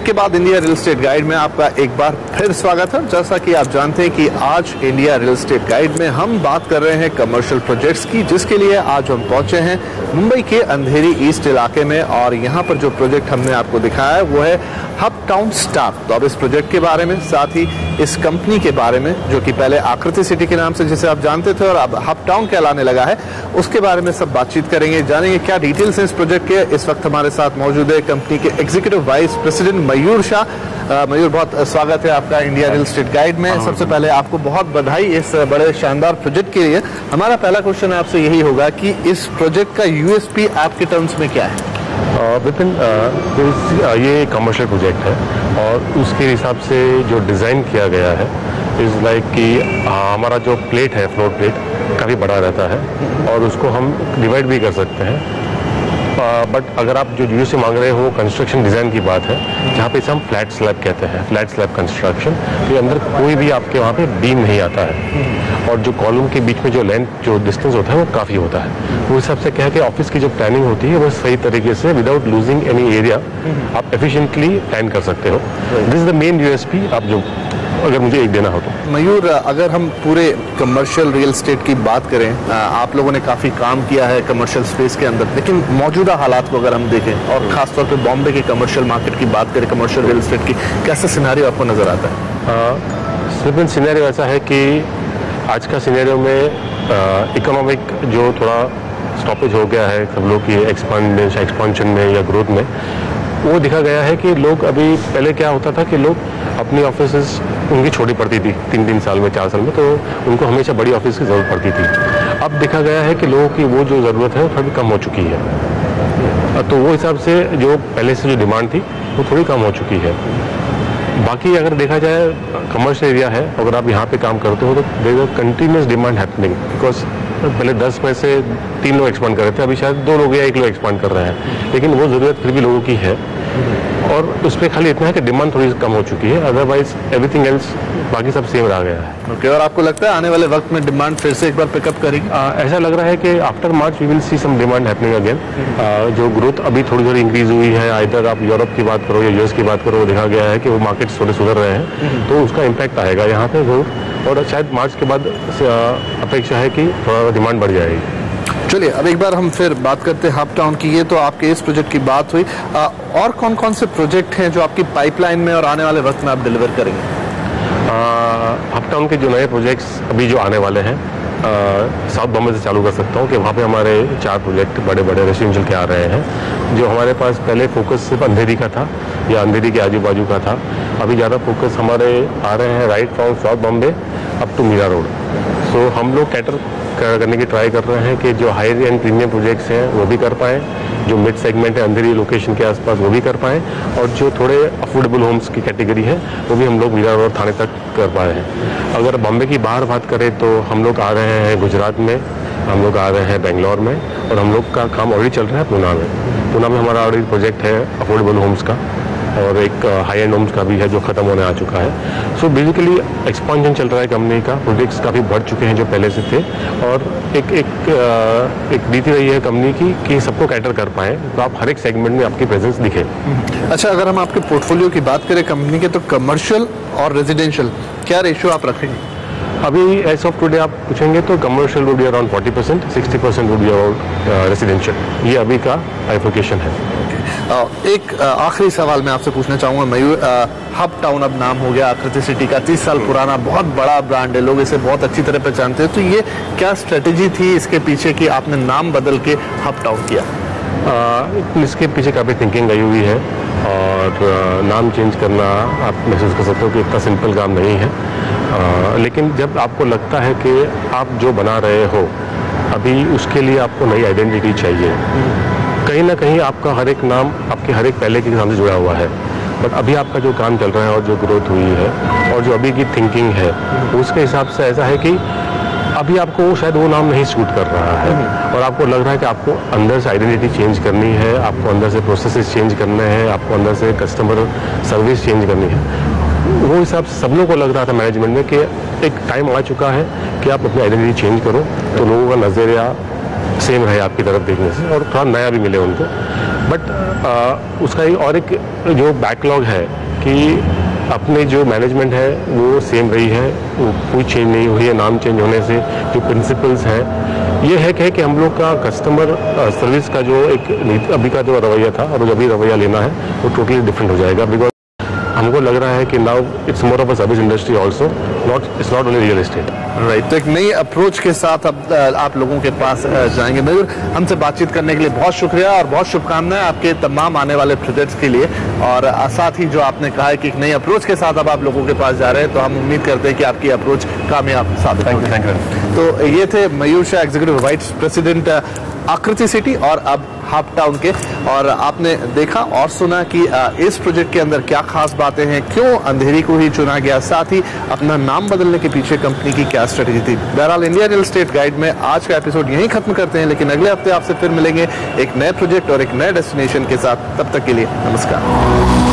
Break के बाद India real estate guide में आपका एक बार फिर स्वागत है। जैसा कि आप जानते हैं कि आज इंडिया रियल एस्टेट गाइड में हम बात कर रहे हैं कमर्शियल प्रोजेक्ट्स की, जिसके लिए आज हम पहुंचे हैं मुंबई के अंधेरी ईस्ट इलाके में। और यहां पर जो प्रोजेक्ट हमने आपको दिखाया है वो है हब टाउन स्टार। तो अब इस प्रोजेक्ट के बारे में, साथ ही इस कंपनी के बारे में जो कि पहले आकृति सिटी के नाम से जिसे आप जानते थे और अब हब टाउन कहलाने लगा है, उसके बारे में सब बातचीत करेंगे, जानेंगे क्या डिटेल्स हैं इस प्रोजेक्ट के। इस वक्त हमारे साथ मौजूद है कंपनी के एग्जीक्यूटिव वाइस प्रेसिडेंट मयूर शाह। मयूर, बहुत स्वागत है आपका इंडिया रियल एस्टेट गाइड में। सबसे पहले आपको बहुत बधाई इस बड़े शानदार प्रोजेक्ट के लिए। हमारा पहला क्वेश्चन आपसे यही होगा कि इस प्रोजेक्ट का यूएसपी आपके टर्म्स में क्या है? विपिन, ये कमर्शियल प्रोजेक्ट है और उसके हिसाब से जो डिज़ाइन किया गया है इज़ लाइक कि हमारा जो प्लेट है, फ्लोर प्लेट काफ़ी बड़ा रहता है और उसको हम डिवाइड भी कर सकते हैं। बट अगर आप जो यूएसए मांग रहे हो कंस्ट्रक्शन डिज़ाइन की बात है, जहाँ पे इसे हम फ्लैट स्लैब कहते हैं, फ्लैट स्लैब कंस्ट्रक्शन, तो अंदर कोई भी आपके वहाँ पे बीम नहीं आता है और जो कॉलम के बीच में जो लेंथ, जो डिस्टेंस होता है वो काफ़ी होता है। वो हिसाब से क्या है कि ऑफिस की जो प्लानिंग होती है वो सही तरीके से विदाउट लूजिंग एनी एरिया आप एफिशिएंटली प्लान कर सकते हो। This is the main USP, आप जो अगर मुझे एक देना हो तो। मयूर, अगर हम पूरे कमर्शियल रियल एस्टेट की बात करें, आप लोगों ने काफ़ी काम किया है कमर्शियल स्पेस के अंदर, लेकिन मौजूदा हालात को अगर हम देखें और ख़ासतौर पे बॉम्बे के कमर्शियल मार्केट की बात करें, कमर्शियल रियल एस्टेट की, कैसा सिनेरियो आपको नज़र आता है? सिनेरियो ऐसा है कि आज का सिनेरियो में इकोनॉमिक जो थोड़ा स्टॉपेज हो गया है सब लोग की एक्सपांशन में या ग्रोथ में, वो दिखा गया है कि लोग अभी, पहले क्या होता था कि लोग अपनी ऑफिस उनकी छोटी पड़ती थी 3-3 साल में, 4 साल में, तो उनको हमेशा बड़ी ऑफिस की ज़रूरत पड़ती थी। अब देखा गया है कि लोगों की वो जो ज़रूरत है वो थोड़ी कम हो चुकी है, तो वो हिसाब से जो पहले से जो डिमांड थी वो थोड़ी कम हो चुकी है। बाकी अगर देखा जाए कमर्शियल एरिया है, अगर आप यहाँ पे काम करते हो तो there is continuous demand happening, because पहले 10 में से 3 लोग एक्सपांड कर रहे थे, अभी शायद 2 लोग या 1 लोग एक्सपांड कर रहे हैं, लेकिन वो ज़रूरत फिर भी लोगों की है और उस पर खाली इतना है कि डिमांड थोड़ी कम हो चुकी है, अदरवाइज एवरीथिंग एल्स बाकी सब सेम रह गया है। ओके, और आपको लगता है आने वाले वक्त में डिमांड फिर से एक बार पिकअप करेगी? ऐसा लग रहा है कि after March we will see some demand happening again. जो ग्रोथ अभी थोड़ी थोड़ी इंक्रीज हुई है, आइदर आप यूरोप की बात करो या यूएस की बात करो, वो देखा गया है कि वो मार्केट्स थोड़े सुधर रहे हैं, तो उसका इम्पैक्ट आएगा यहाँ पे जरूर, और शायद मार्च के बाद अपेक्षा है कि थोड़ा डिमांड बढ़ जाएगी। चलिए, अब एक बार हम फिर बात करते हैं हब टाउन की। ये तो आपके इस प्रोजेक्ट की बात हुई, और कौन कौन से प्रोजेक्ट हैं जो आपकी पाइपलाइन में और आने वाले वक्त में आप डिलीवर करेंगे? हब टाउन के जो नए प्रोजेक्ट्स अभी जो आने वाले हैं, साउथ बॉम्बे से चालू कर सकता हूँ कि वहाँ पे हमारे 4 प्रोजेक्ट बड़े बड़े रेसिडेंशियल के आ रहे हैं। जो हमारे पास पहले फोकस सिर्फ अंधेरी का था या अंधेरी के आजू बाजू का था, अभी ज़्यादा फोकस हमारे आ रहे हैं right from south Bombay up to Mira Road. So हम लोग कैटर करने की ट्राई कर रहे हैं कि जो हाई एंड प्रीमियम प्रोजेक्ट्स हैं वो भी कर पाएँ, जो मिड सेगमेंट है अंधेरी लोकेशन के आसपास वो भी कर पाएँ, और जो थोड़े अफोर्डेबल होम्स की कैटेगरी है वो भी हम लोग मीरा रोड थाने तक कर पाए हैं। अगर बॉम्बे की बाहर बात करें तो हम लोग आ रहे हैं गुजरात में, हम लोग आ रहे हैं बेंगलोर में, और हम लोग का काम ऑलरेडी चल रहा है पूना में। पूना में हमारा ऑलरेडी प्रोजेक्ट है अफोर्डेबल होम्स का, और एक हाई एंड होम्स का भी है जो ख़त्म होने आ चुका है। सो बेसिकली एक्सपांशन चल रहा है कंपनी का, प्रोजेक्ट्स काफ़ी बढ़ चुके हैं जो पहले से थे, और एक नीति रही है कंपनी की कि सबको कैटर कर पाएँ, तो आप हर एक सेगमेंट में आपकी प्रेजेंस दिखे। अच्छा, अगर हम आपके पोर्टफोलियो की बात करें कंपनी के, तो कमर्शियल और रेजिडेंशियल क्या रेशियो आप रखेंगे? अभी एज ऑफ टुडे आप पूछेंगे तो commercial would be around 40%, 60% would be around residential. ये अभी का बाइफर्केशन है। एक आखिरी सवाल मैं आपसे पूछना चाहूँगा मयूर, हब टाउन अब नाम हो गया आकृति सिटी का, 30 साल पुराना बहुत बड़ा ब्रांड है, लोग इसे बहुत अच्छी तरह पहचानते हैं, तो ये क्या स्ट्रेटेजी थी इसके पीछे कि आपने नाम बदल के हब टाउन किया? इसके पीछे काफ़ी थिंकिंग आई हुई है, और नाम चेंज करना आप महसूस कर सकते हो कि इतना सिंपल काम नहीं है, लेकिन जब आपको लगता है कि आप जो बना रहे हो अभी उसके लिए आपको नई आइडेंटिटी चाहिए, कहीं ना कहीं आपका हर एक नाम आपके हर एक पहले के नाम से जुड़ा हुआ है, बट अभी आपका जो काम चल रहा है और जो ग्रोथ हुई है और जो अभी की थिंकिंग है उसके हिसाब से ऐसा है कि अभी आपको शायद वो नाम नहीं सूट कर रहा है, और आपको लग रहा है कि आपको अंदर से आइडेंटिटी चेंज करनी है, आपको अंदर से प्रोसेसेस चेंज करने हैं, आपको अंदर से कस्टमर सर्विस चेंज करनी है। वो हिसाब से सब लोगों को लग रहा था मैनेजमेंट में कि एक टाइम आ चुका है कि आप अपनी आइडेंटिटी चेंज करो, तो लोगों का नज़रिया सेम रहे आपकी तरफ देखने से और थोड़ा नया भी मिले उनको। बट उसका और एक जो बैकलॉग है कि अपने जो मैनेजमेंट है वो सेम रही है, वो कोई चेंज नहीं हुई है। नाम चेंज होने से जो प्रिंसिपल्स हैं ये है कि हम लोग का कस्टमर सर्विस का जो एक अभी का जो रवैया था और जो अभी रवैया लेना है वो टोटली डिफरेंट हो जाएगा। बिकॉज हमको लग रहा है कि now it's more of a service industry also, it's not only real estate. Right, तो एक नई अप्रोच के साथ अब आप लोगों के पास जाएंगे। मयूर, हमसे बातचीत करने के लिए बहुत शुक्रिया और बहुत शुभकामनाएं आपके तमाम आने वाले प्रोजेक्ट्स के लिए। और साथ ही जो आपने कहा है कि एक नई अप्रोच के साथ अब आप लोगों के पास जा रहे हैं, तो हम उम्मीद करते हैं कि आपकी अप्रोच कामयाब साबित होगी। Thank you. तो ये थे मयूर शाह, एग्जीक्यूटिव वाइस प्रेसिडेंट आकृति सिटी और अब हाफ टाउन के। और आपने देखा और सुना कि इस प्रोजेक्ट के अंदर क्या खास बातें हैं, क्यों अंधेरी को ही चुना गया, साथ ही अपना नाम बदलने के पीछे कंपनी की क्या स्ट्रेटेजी थी। बहरहाल इंडिया रियल एस्टेट गाइड में आज का एपिसोड यहीं खत्म करते हैं, लेकिन अगले हफ्ते आपसे फिर मिलेंगे एक नए प्रोजेक्ट और एक नए डेस्टिनेशन के साथ। तब तक के लिए नमस्कार।